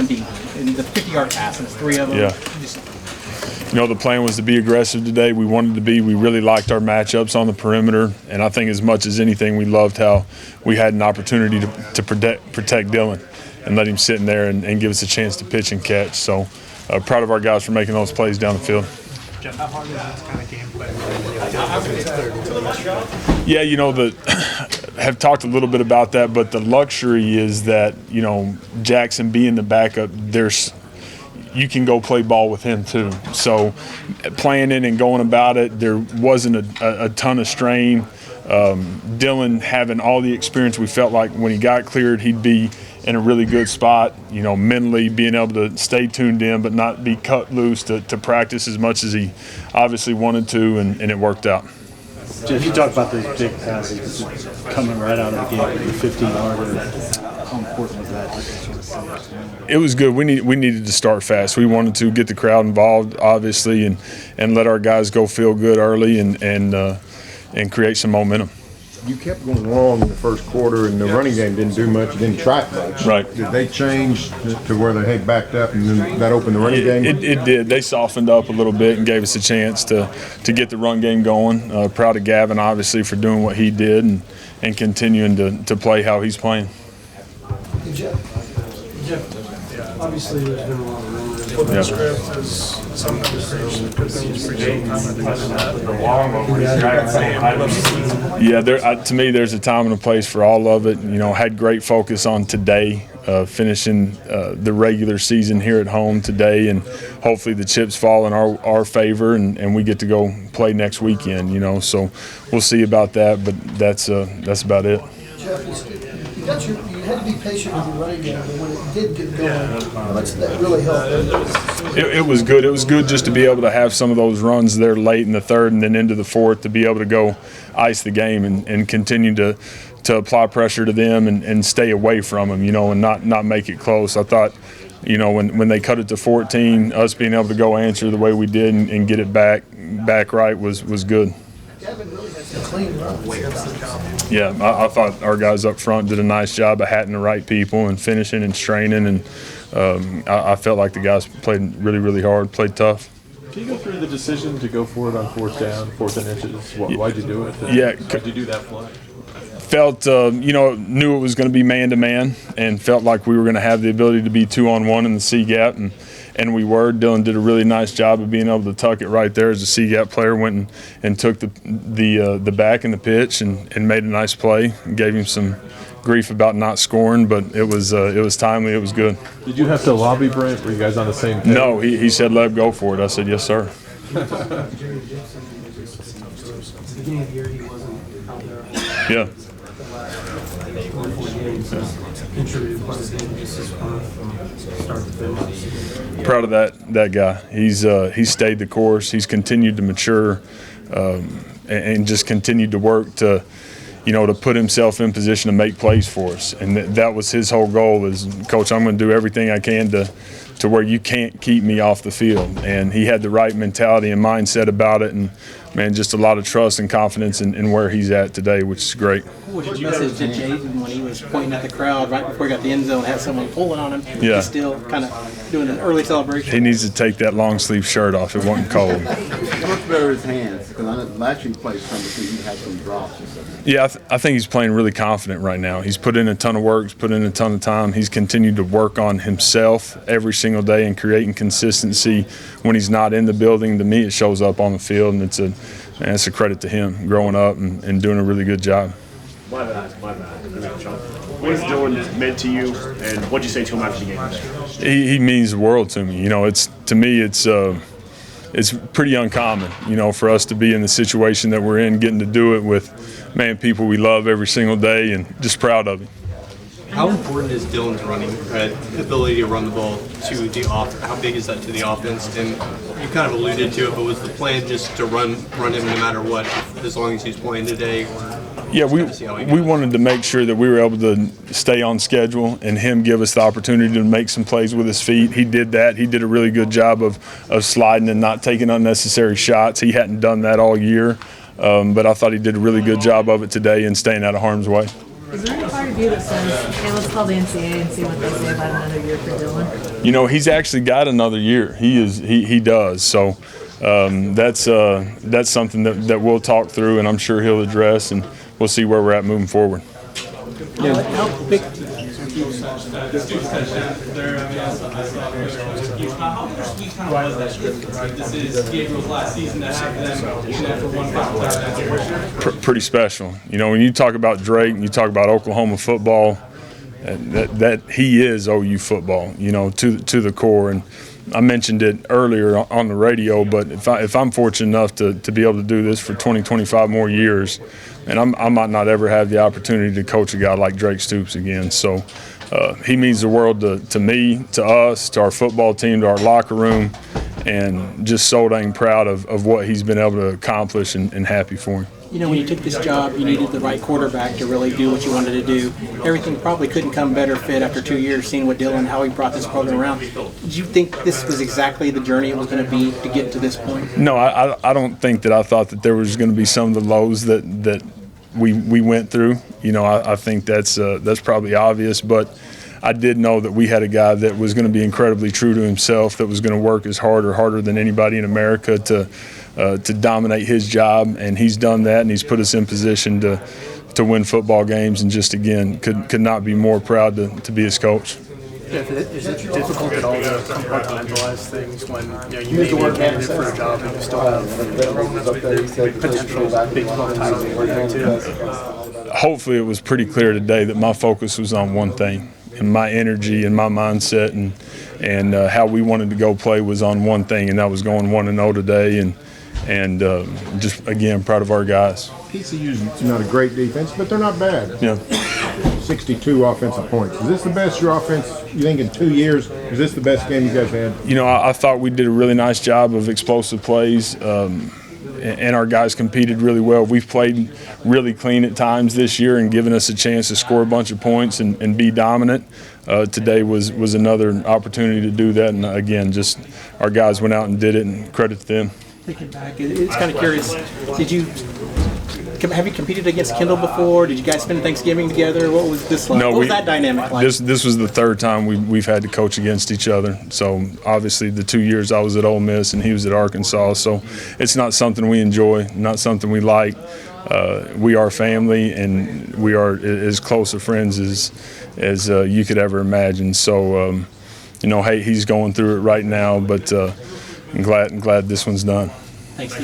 run deep and the 50-yard passes, 3 of them. Yeah. You know, the plan was to be aggressive today. We wanted to be. We really liked our matchups on the perimeter, and I think as much as anything, we loved how we had an opportunity to protect Dylan and let him sit in there and give us a chance to pitch and catch. So proud of our guys for making those plays down the field. Jeff, how hard is this kind of game plan? Yeah, you know, have talked a little bit about that, but the luxury is that, you know, Jackson being the backup, you can go play ball with him too. So playing it and going about it, there wasn't a ton of strain. Dylan having all the experience, we felt like when he got cleared, he'd be in a really good spot, you know, mentally being able to stay tuned in but not be cut loose to practice as much as he obviously wanted to, and it worked out. Jeff, you talk about those big passes coming right out of the gate with the 15-yarder. How important was that? It was good. We needed to start fast. We wanted to get the crowd involved, obviously, and let our guys go feel good early and create some momentum. You kept going long in the first quarter, and the running game didn't do much. It didn't track much. Right. Did they change to where they backed up, and then that opened the running game? It did. They softened up a little bit and gave us a chance to get the run game going. Proud of Gavin, obviously, for doing what he did and continuing to play how he's playing. Jeff, obviously there's been a lot of rumors. The script is some conversation that could be Yeah, to me, there's a time and a place for all of it. You know, had great focus on today, finishing the regular season here at home today, and hopefully the chips fall in our favor, and we get to go play next weekend. You know, so we'll see about that, but that's about it. Jeff, you had to be patient with your running game, and when it did get going, that really helped. It was good. It was good just to be able to have some of those runs there late in the third and then into the fourth to be able to go ice the game and continue to apply pressure to them and stay away from them, you know, and not make it close. I thought, you know, when they cut it to 14, us being able to go answer the way we did and get it back right was good. Yeah, I thought our guys up front did a nice job of hatting the right people and finishing and straining, and I felt like the guys played really, really hard, played tough. Can you go through the decision to go for it on 4th down, 4th and inches? Why'd you do it? Why'd you do that play? Felt, knew it was going to be man-to-man and felt like we were going to have the ability to be 2-on-1 in the C-gap, and we were. Dylan did a really nice job of being able to tuck it right there as a C-gap player went and took the back in the pitch and made a nice play and gave him some grief about not scoring, but it was timely. It was good. Did you have to lobby Brent? Were you guys on the same page? No, he said let him go for it. I said yes, sir. Yeah. Proud of that guy. He's stayed the course. He's continued to mature and just continued to work to put himself in position to make plays for us. And that was his whole goal is, Coach, I'm going to do everything I can to where you can't keep me off the field. And he had the right mentality and mindset about it. And, man, just a lot of trust and confidence in where he's at today, which is great. What was your message to Jaden when he was pointing at the crowd right before he got the end zone, had someone pulling on him? Yeah. He's still kind of doing an early celebration. He needs to take that long sleeve shirt off. It wasn't cold. What's better his hands? Because last year he played something, he had some drops or something. Yeah, I think he's playing really confident right now. He's put in a ton of work, he's put in a ton of time. He's continued to work on himself every single day and creating consistency when he's not in the building. To me, it shows up on the field, and it's a credit to him growing up and doing a really good job. My bad. What has Dylan meant to you, and what did you say to him after the game? He means the world to me. You know, it's pretty uncommon, for us to be in the situation that we're in, getting to do it with, people we love every single day, and just proud of him. How important is Dylan's running ability to run the ball to the offense? How big is that to the offense? And you kind of alluded to it, but was the plan just to run him no matter what, as long as he's playing today? Yeah, we wanted to make sure that we were able to stay on schedule and him give us the opportunity to make some plays with his feet. He did that. He did a really good job of sliding and not taking unnecessary shots. He hadn't done that all year, but I thought he did a really good job of it today and staying out of harm's way. Is there any part of interview that says, "Hey, let's call the NCAA and see what they say about another year for Dylan"? You know, he's actually got another year. He does. So that's something that we'll talk through, and I'm sure he'll address, and we'll see where we're at moving forward. Yeah. How big? Pretty special. You know, when you talk about Drake and you talk about Oklahoma football, that he is OU football, you know, to the core. And I mentioned it earlier on the radio, but if I'm fortunate enough to be able to do this for 20, 25 more years, and I might not ever have the opportunity to coach a guy like Drake Stoops again. So he means the world to me, to us, to our football team, to our locker room, and just so dang proud of what he's been able to accomplish and happy for him. You know, when you took this job, you needed the right quarterback to really do what you wanted to do. Everything probably couldn't come better fit after 2 years, seeing what Dylan, how he brought this program around. Did you think this was exactly the journey it was going to be to get to this point? No, I don't think that I thought that there was going to be some of the lows that we went through. You know, I think that's probably obvious, but I did know that we had a guy that was going to be incredibly true to himself, that was going to work as hard or harder than anybody in America to dominate his job, and he's done that, and he's put us in position to win football games, and just again could not be more proud to be his coach. Jeff, is it difficult at all to compartmentalize things when you may be a candidate for a job and you still have potential Big 12 title to work into? Hopefully, it was pretty clear today that my focus was on one thing, and my energy and my mindset and how we wanted to go play was on one thing, and that was going 1-0 today, and just again proud of our guys. TCU's not a great defense, but they're not bad. Yeah. 62 offensive points. Is this the best your offense, you think, in 2 years? Is this the best game you guys had? You know, I thought we did a really nice job of explosive plays, and our guys competed really well. We've played really clean at times this year and given us a chance to score a bunch of points and be dominant. Today was another opportunity to do that, and again, just our guys went out and did it, and credit to them. Thinking back, it's kind of curious. Have you competed against Kendall before? Did you guys spend Thanksgiving together? What was this like? No, what was that dynamic like? This was the third time we've had to coach against each other. So obviously the 2 years I was at Ole Miss and he was at Arkansas. So it's not something we enjoy, not something we like. We are family, and we are as close of friends as you could ever imagine. So you know, hey, he's going through it right now, but I'm glad this one's done. Thanks.